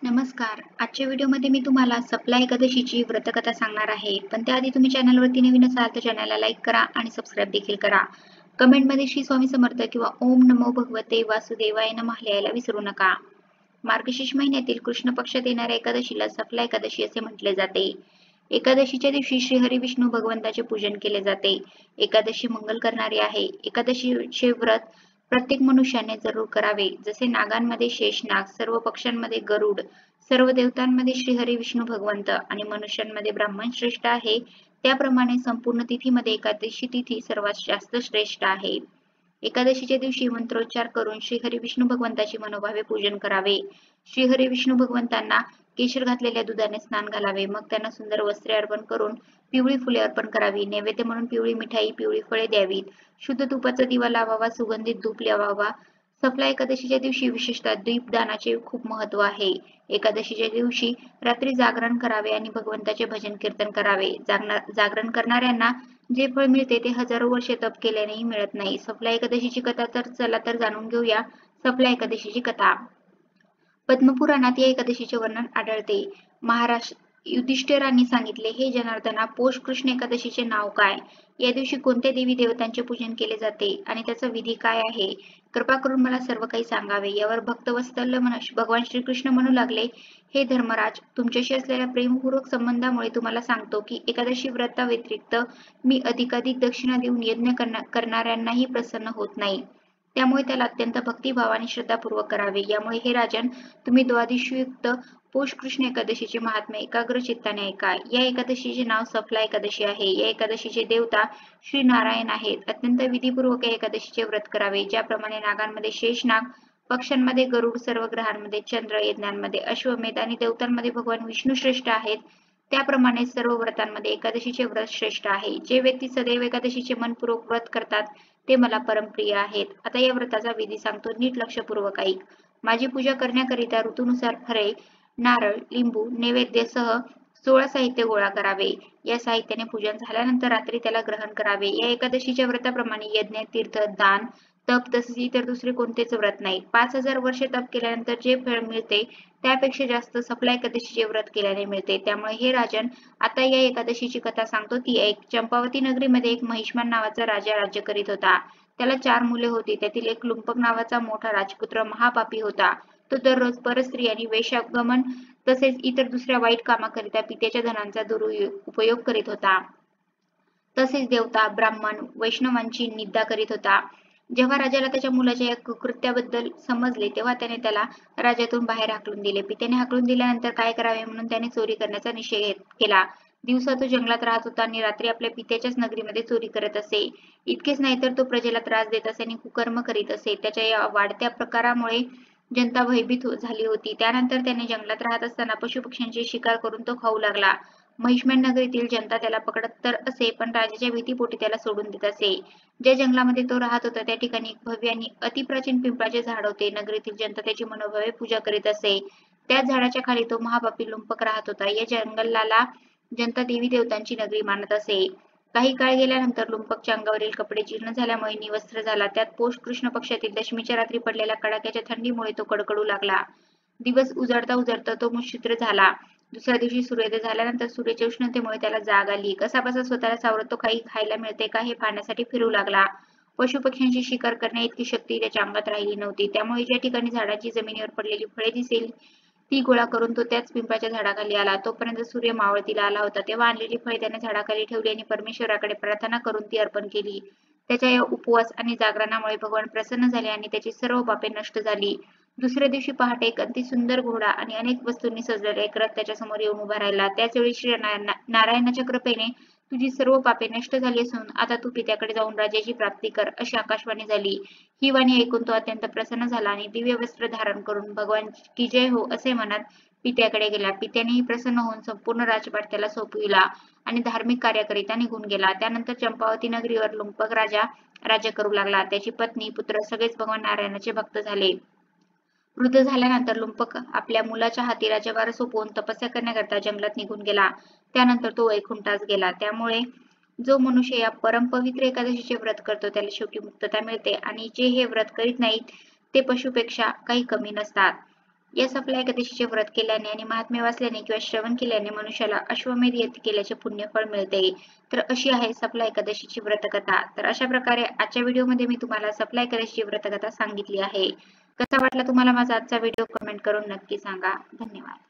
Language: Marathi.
नमस्कार. आजच्या व्हिडिओमध्ये मी तुम्हाला सप्ला एकादशीची व्रतकथा सांगणार आहे. पण त्याआधी तुम्ही चॅनलवरती नवीन असाल तर चॅनलला लाईक करा आणि सबस्क्राईब देखील करा. कमेंटमध्ये श्री स्वामी समर्थ किंवा ओम नमो भगवते वासुदेवाय नमः लिहायला विसरू नका. मार्गशीर्ष महिन्यातील कृष्ण पक्षात येणाऱ्या एकादशीला सप्ला एकादशी असे म्हटले जाते. एकादशीच्या दिवशी श्रीहरी विष्णू भगवंताचे पूजन केले जाते. एकादशी मंगल करणारी आहे. एकादशीचे व्रत प्रत्येक मनुष्याने जरूर करावे. जसे नागांमध्ये शेषनाग, सर्व पक्ष्यांमध्ये गरुड, सर्व देवतांमध्ये श्रीहरी विष्णू भगवंत आणि मनुष्यांमध्ये ब्राह्मण श्रेष्ठ आहे, त्याप्रमाणे संपूर्ण तिथीमध्ये एकादशी तिथी सर्वात जास्त श्रेष्ठ आहे. एकादशीच्या दिवशी मंत्रोच्चार करून श्रीहरी विष्णू भगवंताची मनोभावे पूजन करावे. श्रीहरी विष्णू भगवंतांना केशर घातलेल्या दुधाने स्नान घालावे. मग त्यांना सुंदर वस्त्रे अर्पण करून पिवळी फुले अर्पण करावी. नैवेद्य म्हणून पिवळी मिठाई, पिवळी फळे द्यावीत. शुद्ध तुपाचा दिवा लावावा. सुगंधित धूप लावावा. सप्ला एकादशीच्या दिवशी विशेषतः दीपदानाचे खूप महत्त्व आहे. एकादशीच्या दिवशी रात्री जागरण करावे आणि भगवंताचे भजन कीर्तन करावे. जागरण करणाऱ्यांना जे फळ मिळते ते हजारो वर्षे तप केल्यानेही मिळत नाही. सप्ला एकादशीची कथा तर चला तर जाणून घेऊया. सप्ला एकादशीची कथा. पद्मपुराणात या एकादशीचे वर्णन आढळते. महाराज युधिष्ठिरांनी सांगितले, हे जनार्दना, पौष कृष्ण एकादशीचे नाव काय? या दिवशी कोणत्या देवी देवतांचे पूजन केले जाते आणि त्याचा विधी काय आहे? कृपा करून मला सर्व काही सांगावे. यावर भक्तवत्सल भगवान श्रीकृष्ण म्हणू लागले, हे धर्मराज, तुमच्याशी असलेल्या प्रेमपूर्वक संबंधामुळे तुम्हाला सांगतो की एकादशी व्रता व्यतिरिक्त मी अधिकाधिक दक्षिणा देऊन यज्ञ करणाऱ्यांनाही प्रसन्न होत नाही. त्यामुळे त्याला अत्यंत भक्तिभाव आणि श्रद्धापूर्वक करावे. यामुळे हे राजन, तुम्ही द्वादशीयुक्त पौष कृष्ण एकादशीचे महात्म्य एकाग्र चित्ताने ऐका. या एकादशीचे नाव सप्ला एकादशी आहे. या एकादशीचे देवता श्री नारायण आहेत. अत्यंत विधीपूर्वक या एकादशीचे व्रत करावे. ज्याप्रमाणे नागांमध्ये शेषनाग, पक्ष्यांमध्ये गरुड, सर्व ग्रहांमध्ये चंद्र, यज्ञांमध्ये अश्वमेध आणि देवतांमध्ये भगवान विष्णू श्रेष्ठ आहेत, त्याप्रमाणे सर्व व्रतांमध्ये एकादशीचे व्रत श्रेष्ठ आहे. जे व्यक्ती सदैव एकादशीचे मनपूर्वक व्रत करतात ते मला परमप्रिय आहेत. आता या व्रताचा विधी सांगतो, नीट लक्षपूर्वक ऐक. माझी पूजा करण्याकरिता ऋतूनुसार फळे, नारळ, लिंबू, नैवेद्यासह 16 साहित्य गोळा करावे. या साहित्याने पूजन झाल्यानंतर रात्री त्याला ग्रहण करावे. या एकादशीच्या व्रताप्रमाणे यज्ञ, तीर्थ, दान, तप तसेच इतर दुसरे कोणतेच व्रत नाही. 5000 वर्षे तप केल्यानंतर जे फळ मिळते त्यापेक्षा जास्त सप्ला एकादशीचे व्रत केल्याने मिळते. त्यामुळे हे राजन, आता या एकादशीची कथा सांगतो ती ऐक. चंपावती नगरीमध्ये एक महिष्मान नावाचा राजा राज्य करीत होता. त्याला 4 मुले होती. त्यातील एक लुंपक नावाचा मोठा राजपुत्र महापापी होता. तो दररोज परस्त्री आणि वेश्यागमन तसेच इतर दुसऱ्या वाईट कामाकरिता पित्याच्या धनांचा दुरुपयोग करीत होता. तसेच देवता, ब्राह्मण, वैष्णवांची निंदा करीत होता. जेव्हा राजाला त्याच्या मुलाच्या या कुकृत्याबद्दल समजले तेव्हा त्याने त्याला राज्यातून बाहेर हाकलून दिले. पित्याने हाकलून दिल्यानंतर काय करावे म्हणून त्याने चोरी करण्याचा निश्चय केला. दिवसा तो जंगलात राहत होता आणि रात्री आपल्या पित्याच्याच नगरीमध्ये चोरी करत असे. इतकेच नाही तर तो प्रजेला त्रास देत असे आणि कुकर्म करीत असे. त्याच्या या वाढत्या प्रकारामुळे जनता भयभीत झाली होती. त्यानंतर त्याने जंगलात राहत असताना पशुपक्ष्यांची शिकार करून तो खाऊ लागला. महिष्मन नगरीतील जनता त्याला पकडत तर असे, पण राजाच्या भीतीपोटी त्याला सोडून देत असे. ज्या जंगलामध्ये तो राहत होता त्या ठिकाणी एक भव्य आणि अतिप्राचीन पिंपळाचे झाड होते. नगरीतील जनता त्याची मनोभावे पूजा करीत असे. त्याच झाडाच्या खाली तो महापापी लुंपक राहत होता. या जंगलाला जनता देवी देवतांची नगरी मानत असे. काही काळ गेल्यानंतर लुंपकच्या अंगावरील कपडे जीर्ण झाल्यामुळे निवस्त्र झाला. त्यात पौष कृष्ण पक्षातील दशमीच्या रात्री पडलेल्या कडाक्याच्या थंडीमुळे तो कडकडू लागला. दिवस उजाडता उजाडता तो मुश्चित्र झाला. दुसऱ्या दिवशी सूर्योदय झाल्यानंतर सूर्याच्या उष्णतेमुळे त्याला जाग आली. कसाबसा स्वतःला सावरत तो काही खायला मिळते का हे पाहण्यासाठी फिरू लागला. पशुपक्ष्यांची शिकार करण्याइतकी शक्ती त्याच्या अंगात राहिली नव्हती. त्यामुळे ज्या ठिकाणी झाडाची जमिनीवर पडलेली फळे दिसेल ती गोळा करून तो त्याच पिंपळाच्या झाडाखाली आला. तोपर्यंत सूर्य मावळतीला आला होता. तेव्हा आणलेली फळे त्याने झाडाखाली ठेवली आणि परमेश्वराकडे प्रार्थना करून ती अर्पण केली. त्याच्या या उपवास आणि जागरणामुळे भगवान प्रसन्न झाले आणि त्याची सर्व पापे नष्ट झाली. दुसऱ्या दिवशी पहाटे एक अतिसुंदर घोडा आणि अनेक वस्तूंनी सजलेला एक रथ त्याच्या समोर येऊन उभा राहिला. त्याचवेळी श्री नारायणाच्या कृपेने तुझी सर्व पापे नष्ट झाली असून आता तू पित्याकडे जाऊन राज्याची प्राप्ती कर, अशी आकाशवाणी झाली. ही वाणी ऐकून तो अत्यंत प्रसन्न झाला आणि दिव्य वस्त्र धारण करून भगवान की जय हो असे म्हणत पित्याकडे गेला. पित्यानेही प्रसन्न होऊन संपूर्ण राजपाट त्याला सोपविला आणि धार्मिक कार्याकरिता निघून गेला. त्यानंतर चंपावती नगरीवर लुंपक राजा राज्य करू लागला. त्याची पत्नी, पुत्र सगळेच भगवान नारायणाचे भक्त झाले. वृद्ध झाल्यानंतर लुंपक आपल्या मुलाच्या हाती राज्यभार सोपवून तपस्या करण्याकरता जंगलात निघून गेला. त्यानंतर तो वैकुंठास गेला. त्यामुळे जो मनुष्य या परमपवित्र एकादशीचे व्रत करतो त्याला शेवटी मुक्तता मिळते आणि जे हे व्रत करीत नाहीत ते पशुपेक्षा काही कमी नसतात. या सप्लाय एकादशीचे व्रत केल्याने आणि महात्म्य वाचल्याने किंवा श्रवण केल्याने मनुष्याला अश्वमेध यज्ञ केल्याचे पुण्यफळ मिळते. तर अशी आहे सप्लाय एकादशीची व्रतकथा. तर अशा प्रकारे आजच्या व्हिडिओमध्ये मी तुम्हाला सप्लाय एकादशीची व्रतकथा सांगितली आहे. कसा वाटला तुम्हाला माझा आजचा व्हिडिओ कमेंट करून नक्की सांगा. धन्यवाद.